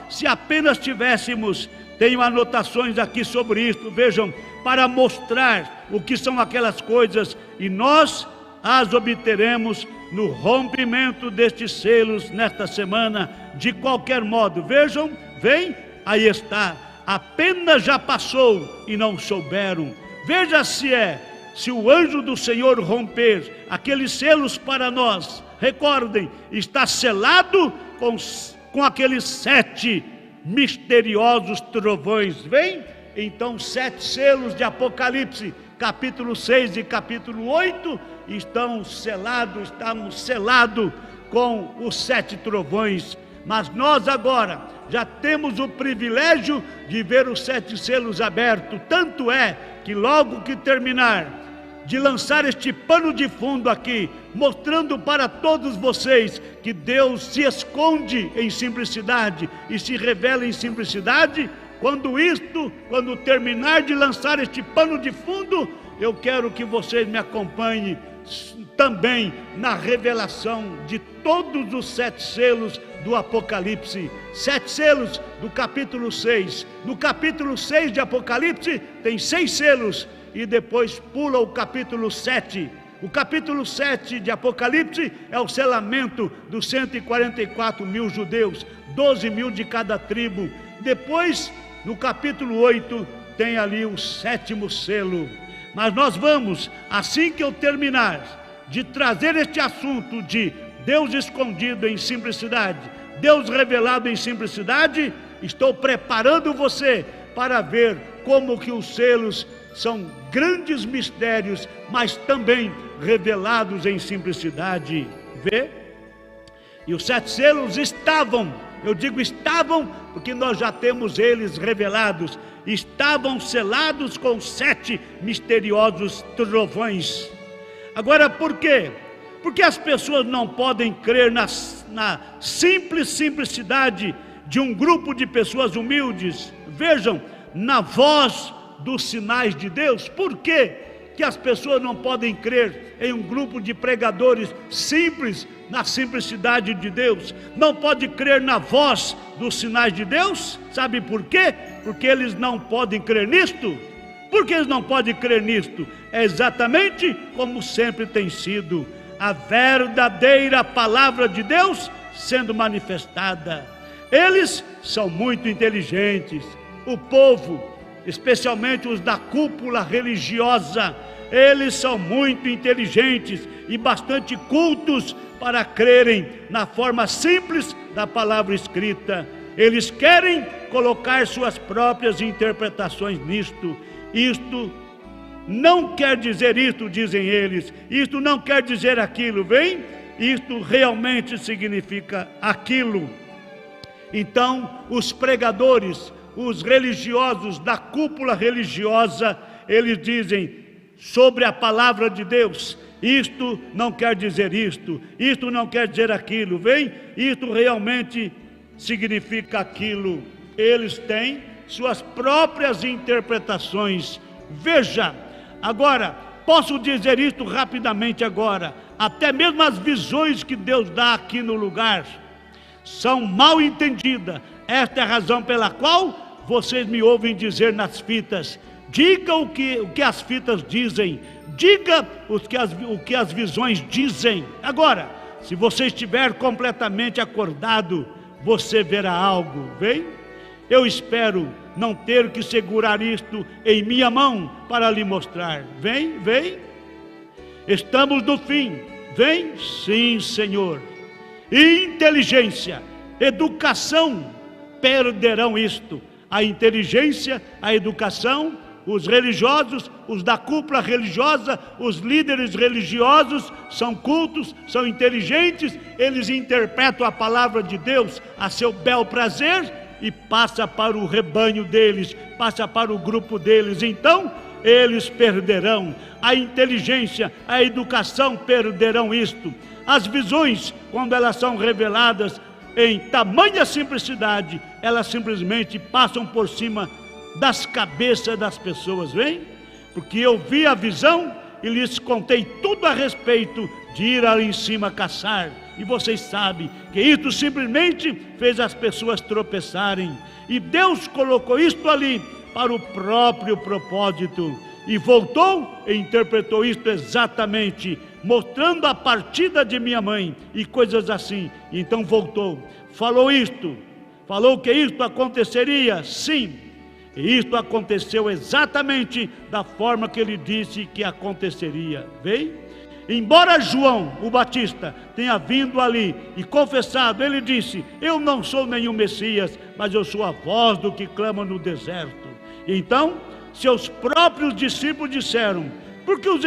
Speaker 1: Se apenas tivéssemos, tenho anotações aqui sobre isto, vejam, para mostrar o que são aquelas coisas, e nós as obteremos no rompimento destes selos nesta semana, de qualquer modo. Vejam, vem, aí está, apenas já passou e não souberam. Veja se o anjo do Senhor romper aqueles selos para nós, recordem, está selado com aqueles 7 misteriosos trovões. Vem, então 7 selos de Apocalipse, capítulo 6 e capítulo 8, estamos selados com os 7 trovões. Mas nós agora já temos o privilégio de ver os 7 selos abertos. Tanto é que logo que terminar de lançar este pano de fundo aqui, mostrando para todos vocês que Deus se esconde em simplicidade e se revela em simplicidade, quando terminar de lançar este pano de fundo, eu quero que vocês me acompanhem também na revelação de todos os 7 selos do Apocalipse. 7 selos do capítulo 6. No capítulo 6 de Apocalipse tem 6 selos e depois pula o capítulo 7. O capítulo 7 de Apocalipse é o selamento dos 144 mil judeus, 12 mil de cada tribo. Depois, no capítulo 8, tem ali o 7º selo. Mas nós vamos, assim que eu terminar de trazer este assunto de Deus escondido em simplicidade, Deus revelado em simplicidade, estou preparando você para ver como que os selos são grandes mistérios, mas também revelados em simplicidade. Vê? E os 7 selos estavam, eu digo estavam, porque nós já temos eles revelados, estavam selados com 7 misteriosos trovões. Agora, por quê? Porque as pessoas não podem crer na simplicidade de um grupo de pessoas humildes. Vejam, na voz dos sinais de Deus. Por quê que as pessoas não podem crer em um grupo de pregadores simples, na simplicidade de Deus? Não pode crer na voz dos sinais de Deus? Sabe por quê? Porque eles não podem crer nisto. Por que eles não podem crer nisto? É exatamente como sempre tem sido a verdadeira palavra de Deus sendo manifestada. Eles são muito inteligentes. O povo, especialmente os da cúpula religiosa, eles são muito inteligentes e bastante cultos para crerem na forma simples da palavra escrita. Eles querem colocar suas próprias interpretações nisto. Isto não quer dizer isto, dizem eles. Isto não quer dizer aquilo, vem? Isto realmente significa aquilo. Então, os pregadores, os religiosos da cúpula religiosa, eles dizem sobre a palavra de Deus: isto não quer dizer isto não quer dizer aquilo, vem? Isto realmente significa aquilo. Eles têm suas próprias interpretações. Veja, agora, posso dizer isto rapidamente agora, até mesmo as visões que Deus dá aqui no lugar são mal entendidas. Esta é a razão pela qual vocês me ouvem dizer nas fitas: diga o que as fitas dizem, diga o que as visões dizem. Agora, se você estiver completamente acordado, você verá algo, vem? Eu espero não ter que segurar isto em minha mão para lhe mostrar. Vem, vem. Estamos no fim. Vem? Sim, Senhor. Inteligência, educação perderão isto. A inteligência, a educação, os religiosos, os da cúpula religiosa, os líderes religiosos são cultos, são inteligentes, eles interpretam a palavra de Deus a seu bel prazer e passa para o rebanho deles, passa para o grupo deles. Então, eles perderão. A inteligência, a educação perderão isto. As visões, quando elas são reveladas em tamanha simplicidade, elas simplesmente passam por cima das cabeças das pessoas, vem? Porque eu vi a visão e lhes contei tudo a respeito de ir ali em cima caçar. E vocês sabem que isso simplesmente fez as pessoas tropeçarem. E Deus colocou isto ali para o próprio propósito. E voltou e interpretou isto exatamente mostrando a partida de minha mãe e coisas assim. Então voltou, falou isto, falou que isto aconteceria, sim, e isto aconteceu exatamente da forma que ele disse que aconteceria. Veio? Embora João, o Batista, tenha vindo ali e confessado, ele disse: eu não sou nenhum Messias, mas eu sou a voz do que clama no deserto. Então, seus próprios discípulos disseram: por que os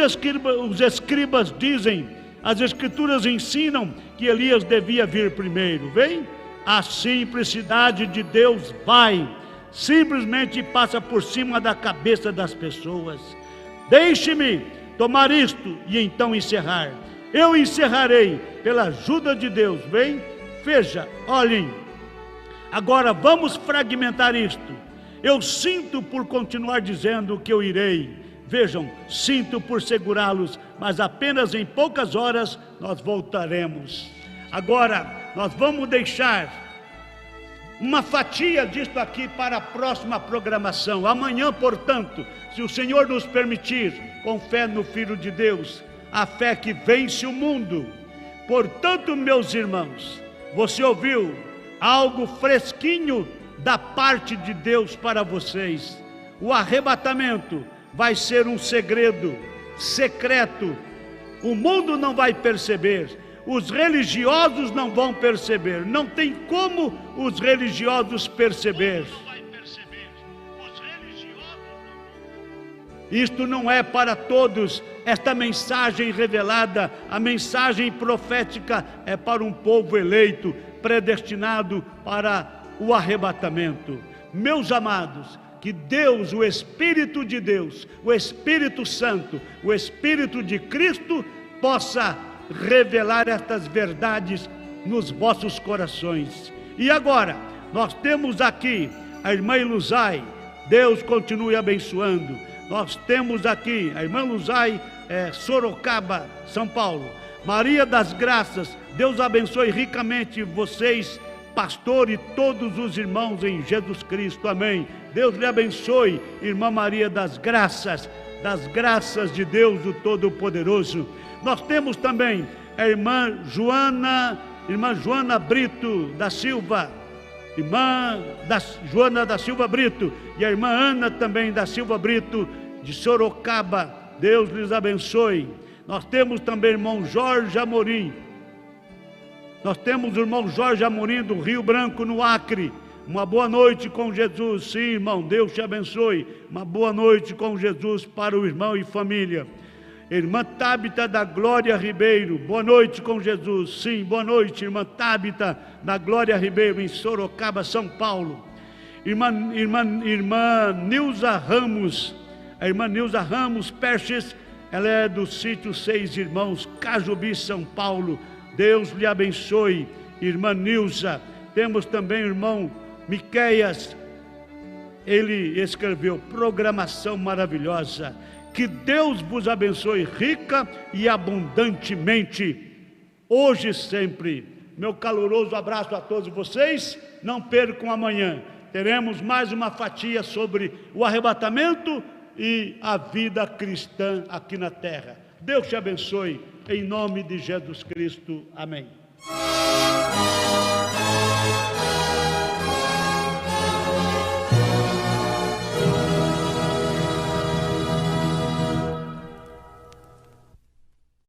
Speaker 1: escribas dizem, as escrituras ensinam que Elias devia vir primeiro? Vem? A simplicidade de Deus vai, simplesmente passa por cima da cabeça das pessoas. Deixe-me tomar isto e então encerrar. Eu encerrarei pela ajuda de Deus. Vem? Veja, olhem. Agora vamos fragmentar isto. Eu sinto por continuar dizendo que eu irei. Vejam, sinto por segurá-los, mas apenas em poucas horas nós voltaremos. Agora nós vamos deixar uma fatia disto aqui para a próxima programação. Amanhã, portanto, se o Senhor nos permitir, com fé no Filho de Deus, a fé que vence o mundo. Portanto, meus irmãos, você ouviu algo fresquinho da parte de Deus para vocês. O arrebatamento vai ser um segredo secreto. O mundo não vai perceber. Os religiosos não vão perceber. Não tem como os religiosos perceber. Isto não é para todos. Esta mensagem revelada, a mensagem profética, é para um povo eleito, predestinado para o arrebatamento. Meus amados, que Deus, o Espírito de Deus, o Espírito Santo, o Espírito de Cristo, possa revelar estas verdades nos vossos corações. E agora, nós temos aqui a irmã Luzai. Deus continue abençoando. Nós temos aqui a irmã Luzai, Sorocaba, São Paulo. Maria das Graças, Deus abençoe ricamente vocês, pastor, e todos os irmãos em Jesus Cristo, amém. Deus lhe abençoe, irmã Maria das Graças de Deus, o Todo-Poderoso. Nós temos também a irmã Joana Brito da Silva, Joana da Silva Brito, e a irmã Ana também da Silva Brito, de Sorocaba. Deus lhes abençoe. Nós temos também o irmão Jorge Amorim. Nós temos o irmão Jorge Amorim do Rio Branco, no Acre. Uma boa noite com Jesus. Sim, irmão, Deus te abençoe. Uma boa noite com Jesus para o irmão e família. Irmã Tábita da Glória Ribeiro, boa noite com Jesus. Sim, boa noite, irmã Tábita da Glória Ribeiro, em Sorocaba, São Paulo. Irmã Nilza Ramos, a irmã Nilza Ramos Perches, ela é do sítio Seis Irmãos, Cajubi, São Paulo. Deus lhe abençoe, irmã Nilza. Temos também o irmão Miqueias, ele escreveu programação maravilhosa. Que Deus vos abençoe rica e abundantemente, hoje e sempre. Meu caloroso abraço a todos vocês. Não percam amanhã. Teremos mais uma fatia sobre o arrebatamento e a vida cristã aqui na terra. Deus te abençoe, em nome de Jesus Cristo. Amém.